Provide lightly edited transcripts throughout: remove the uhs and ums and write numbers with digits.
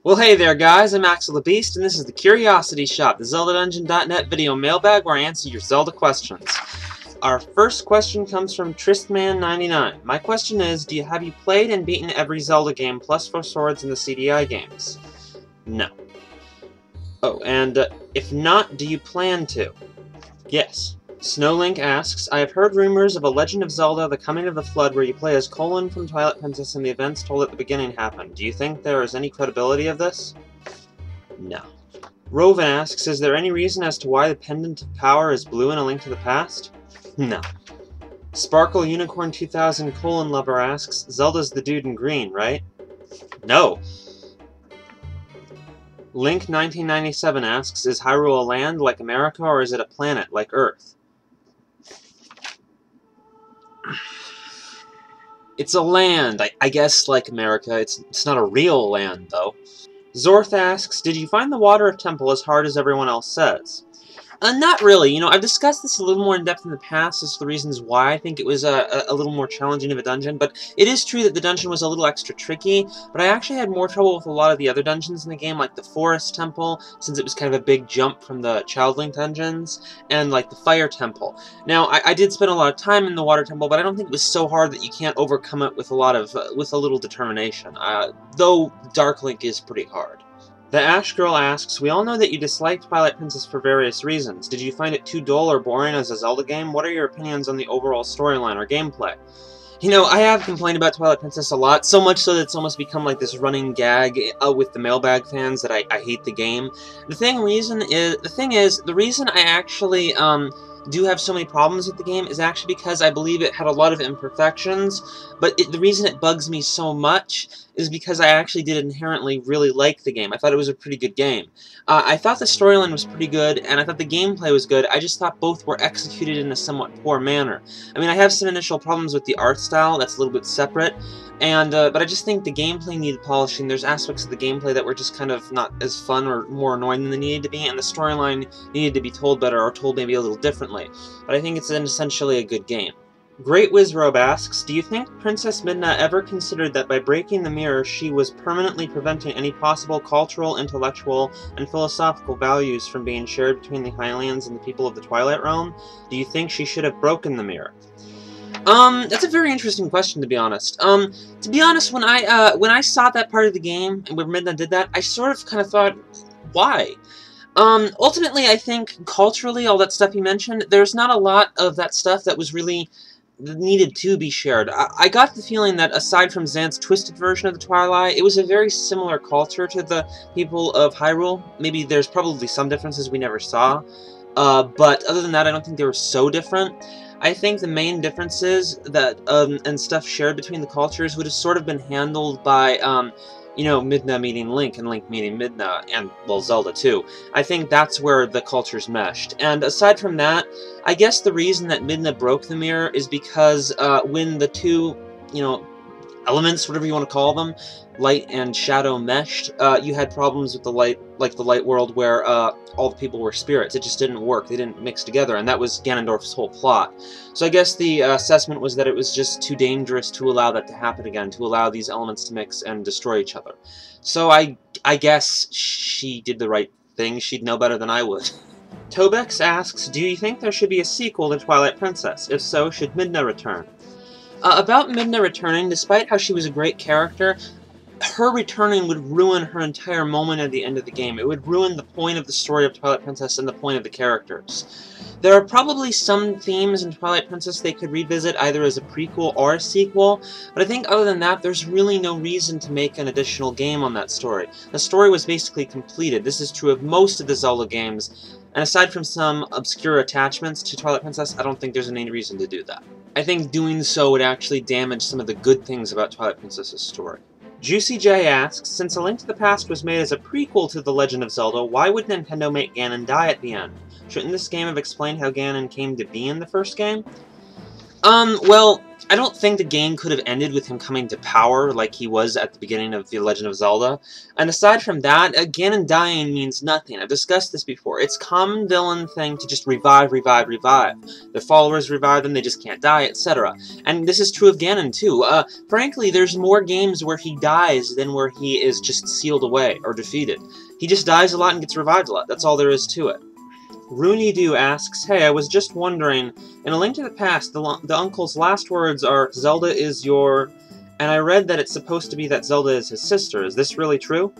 Well, hey there, guys. I'm Axel the Beast, and this is the Curiosity Shop, the ZeldaDungeon.net video mailbag where I answer your Zelda questions. Our first question comes from Tristman99. My question is, have you played and beaten every Zelda game plus 4 swords in the CDI games? No. Oh, and if not, do you plan to? Yes. Snowlink asks, I have heard rumors of a Legend of Zelda, The Coming of the Flood, where you play as Colin from Twilight Princess and the events told at the beginning happened. Do you think there is any credibility of this? No. Rovan asks, is there any reason as to why the Pendant of Power is blue in A Link to the Past? No. Sparkle Unicorn 2000 Lover asks, Zelda's the dude in green, right? No. Link 1997 asks, is Hyrule a land like America or is it a planet like Earth? It's a land, I guess, like America. It's not a real land, though. Zorth asks, did you find the Water of Temple as hard as everyone else says? Not really. You know, I've discussed this a little more in depth in the past as to the reasons why I think it was a little more challenging of a dungeon, but it is true that the dungeon was a little extra tricky, but I actually had more trouble with a lot of the other dungeons in the game, like the Forest Temple, since it was kind of a big jump from the Child Link dungeons, and like the Fire Temple. Now, I did spend a lot of time in the Water Temple, but I don't think it was so hard that you can't overcome it with a little determination, though Dark Link is pretty hard. The Ash Girl asks, we all know that you dislike Twilight Princess for various reasons. Did you find it too dull or boring as a Zelda game? What are your opinions on the overall storyline or gameplay? You know, I have complained about Twilight Princess a lot, so much so that it's almost become like this running gag with the Mailbag fans that I hate the game. The reason I actually do have so many problems with the game is actually because I believe it had a lot of imperfections, but the reason it bugs me so much is because I actually did inherently really like the game. I thought it was a pretty good game. I thought the storyline was pretty good, and I thought the gameplay was good. I just thought both were executed in a somewhat poor manner. I mean, I have some initial problems with the art style that's a little bit separate, and but I just think the gameplay needed polishing. There's aspects of the gameplay that were just kind of not as fun or more annoying than they needed to be, and the storyline needed to be told better or told maybe a little differently. But I think it's essentially a good game. Great Wizrobe asks, do you think Princess Midna ever considered that by breaking the mirror she was permanently preventing any possible cultural, intellectual, and philosophical values from being shared between the Hylians and the people of the Twilight Realm? Do you think she should have broken the mirror? That's a very interesting question, to be honest. When I saw that part of the game, and where Midna did that, I sort of kind of thought, why? Ultimately, I think, culturally, all that stuff you mentioned, there's not a lot of that stuff that was really needed to be shared. I got the feeling that aside from Xanth's twisted version of the Twilight, it was a very similar culture to the people of Hyrule. Maybe there's probably some differences we never saw, but other than that, I don't think they were so different. I think the main differences that and stuff shared between the cultures would have sort of been handled by you know, Midna meeting Link and Link meeting Midna, and, well, Zelda too. I think that's where the cultures meshed. And aside from that, I guess the reason that Midna broke the mirror is because when the two, you know, elements, whatever you want to call them, light and shadow meshed, you had problems with the light, like the light world where all the people were spirits. It just didn't work. They didn't mix together, and that was Ganondorf's whole plot. So I guess the assessment was that it was just too dangerous to allow that to happen again, to allow these elements to mix and destroy each other. So I guess she did the right thing. She'd know better than I would. Tobex asks, do you think there should be a sequel to Twilight Princess? If so, should Midna return? About Midna returning, despite how she was a great character, her returning would ruin her entire moment at the end of the game. It would ruin the point of the story of Twilight Princess and the point of the characters. There are probably some themes in Twilight Princess they could revisit either as a prequel or a sequel, but I think other than that, there's really no reason to make an additional game on that story. The story was basically completed. This is true of most of the Zelda games, and aside from some obscure attachments to Twilight Princess, I don't think there's any reason to do that. I think doing so would actually damage some of the good things about Twilight Princess's story. Juicy J asks, since A Link to the Past was made as a prequel to The Legend of Zelda, why would Nintendo make Ganon die at the end? Shouldn't this game have explained how Ganon came to be in the first game? Well, I don't think the game could have ended with him coming to power like he was at the beginning of The Legend of Zelda. And aside from that, Ganon dying means nothing. I've discussed this before. It's common villain thing to just revive. Their followers revive them, they just can't die, etc. And this is true of Ganon, too. Frankly, there's more games where he dies than where he is just sealed away or defeated. He just dies a lot and gets revived a lot. That's all there is to it. Rooney-Doo asks, hey, I was just wondering, in A Link to the Past, the uncle's last words are, Zelda is your... And I read that it's supposed to be that Zelda is his sister. Is this really true?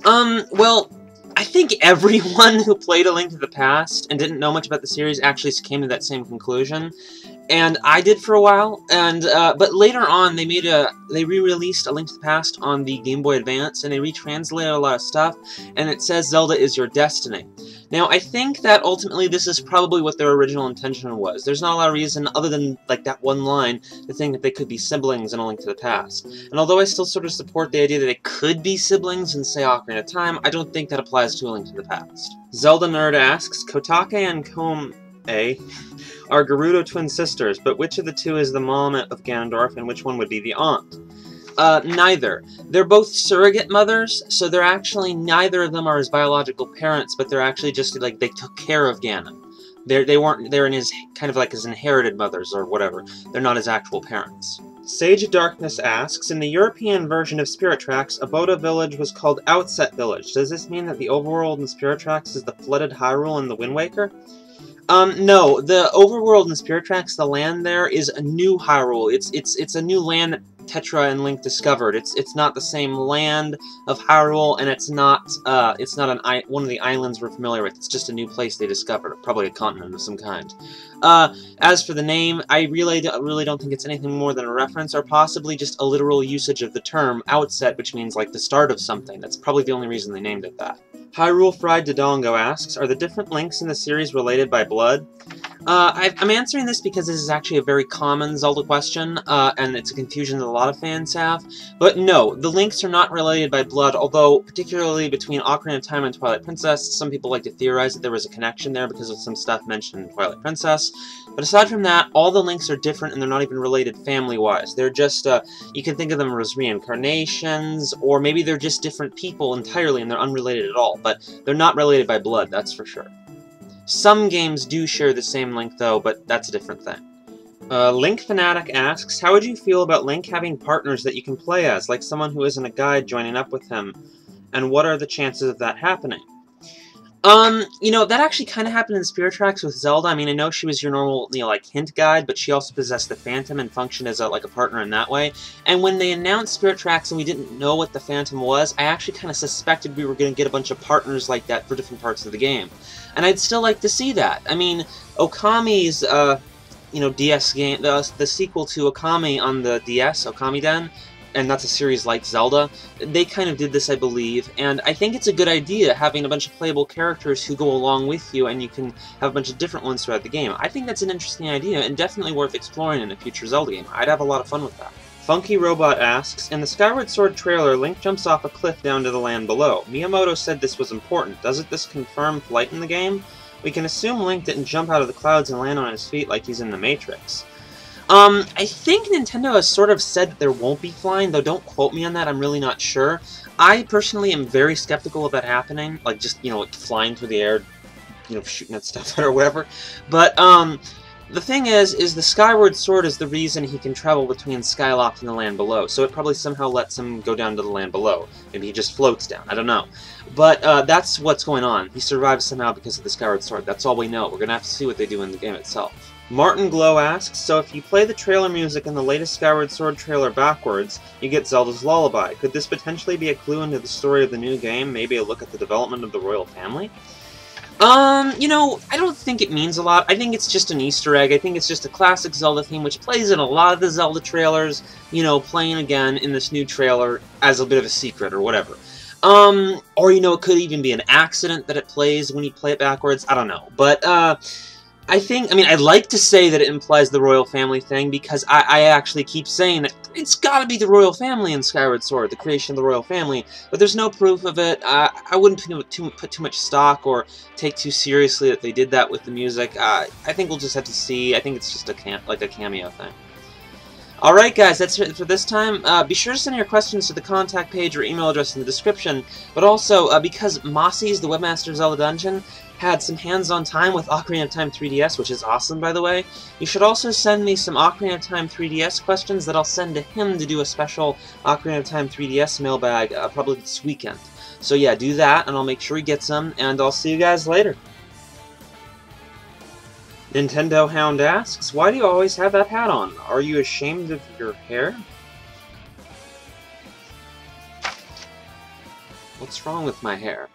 Well, I think everyone who played A Link to the Past and didn't know much about the series actually came to that same conclusion. And I did for a while, and but later on they re-released A Link to the Past on the Game Boy Advance, and they retranslated a lot of stuff, and it says Zelda is your destiny. Now, I think that ultimately this is probably what their original intention was. There's not a lot of reason, other than like that one line, to think that they could be siblings in A Link to the Past. And although I still sort of support the idea that they could be siblings in, say, Ocarina of Time, I don't think that applies to A Link to the Past. Zelda Nerd asks, Kotake and Koume are Gerudo twin sisters, but which of the two is the mom of Ganondorf and which one would be the aunt? Neither. They're both surrogate mothers, so they're actually, neither of them are his biological parents, but they're actually just, like, they took care of Ganon. They're in his, kind of like his inherited mothers or whatever. They're not his actual parents. Sage of Darkness asks, in the European version of Spirit Tracks, Aboda Village was called Outset Village. Does this mean that the overworld in Spirit Tracks is the flooded Hyrule in the Wind Waker? No. The overworld in Spirit Tracks, the land there, is a new Hyrule. It's a new land that Tetra and Link discovered. It's not the same land of Hyrule, and it's not one of the islands we're familiar with. It's just a new place they discovered, probably a continent of some kind. As for the name, I really don't think it's anything more than a reference, or possibly just a literal usage of the term outset, which means like the start of something. That's probably the only reason they named it that. Hyrule Fried Dodongo asks, are the different links in the series related by blood? I'm answering this because this is actually a very common Zelda question, and it's a confusion that a lot of fans have. But no, the links are not related by blood, although, particularly between Ocarina of Time and Twilight Princess, some people like to theorize that there was a connection there because of some stuff mentioned in Twilight Princess. But aside from that, all the links are different and they're not even related family-wise. They're just, you can think of them as reincarnations, or maybe they're just different people entirely and they're unrelated at all. But they're not related by blood, that's for sure. Some games do share the same Link, though, but that's a different thing. Link Fanatic asks, how would you feel about Link having partners that you can play as, like someone who isn't a guide joining up with him? And what are the chances of that happening? You know, that actually kind of happened in Spirit Tracks with Zelda. I mean, I know she was your normal, you know, like, hint guide, but she also possessed the Phantom and functioned as, like, a partner in that way. And when they announced Spirit Tracks and we didn't know what the Phantom was, I actually kind of suspected we were going to get a bunch of partners like that for different parts of the game. And I'd still like to see that. I mean, Okami's, you know, DS game, the sequel to Okami on the DS, Okami-den, and that's a series like Zelda, they kind of did this, I believe, and I think it's a good idea having a bunch of playable characters who go along with you, and you can have a bunch of different ones throughout the game. I think that's an interesting idea, and definitely worth exploring in a future Zelda game. I'd have a lot of fun with that. Funky Robot asks, in the Skyward Sword trailer, Link jumps off a cliff down to the land below. Miyamoto said this was important. Doesn't this confirm flight in the game? We can assume Link didn't jump out of the clouds and land on his feet like he's in the Matrix. I think Nintendo has sort of said that there won't be flying, though don't quote me on that, I'm really not sure. I personally am very skeptical of that happening, like just, you know, like flying through the air, you know, shooting at stuff or whatever. But, the thing is the Skyward Sword is the reason he can travel between Skyloft and the land below, so it probably somehow lets him go down to the land below. Maybe he just floats down, I don't know. But, that's what's going on. He survives somehow because of the Skyward Sword. That's all we know. We're gonna have to see what they do in the game itself. Martin Glow asks, so if you play the trailer music in the latest Skyward Sword trailer backwards, you get Zelda's Lullaby. Could this potentially be a clue into the story of the new game? Maybe a look at the development of the royal family? You know, I don't think it means a lot. I think it's just an Easter egg. I think it's just a classic Zelda theme, which plays in a lot of the Zelda trailers, you know, playing again in this new trailer as a bit of a secret or whatever. Or, you know, it could even be an accident that it plays when you play it backwards. I don't know. But, I mean, I'd like to say that it implies the royal family thing, because I actually keep saying that it's gotta be the royal family in Skyward Sword, the creation of the royal family, but there's no proof of it. I wouldn't put too much stock or take too seriously that they did that with the music. I think we'll just have to see. I think it's just a cameo thing. Alright guys, that's it for this time. Be sure to send your questions to the contact page or email address in the description, but also, because Mossy's, the Webmaster of Zelda Dungeon, had some hands-on time with Ocarina of Time 3DS, which is awesome, by the way, you should also send me some Ocarina of Time 3DS questions that I'll send to him to do a special Ocarina of Time 3DS mailbag, probably this weekend. So yeah, do that, and I'll make sure he gets them, and I'll see you guys later. Nintendo Hound asks, why do you always have that hat on? Are you ashamed of your hair? What's wrong with my hair?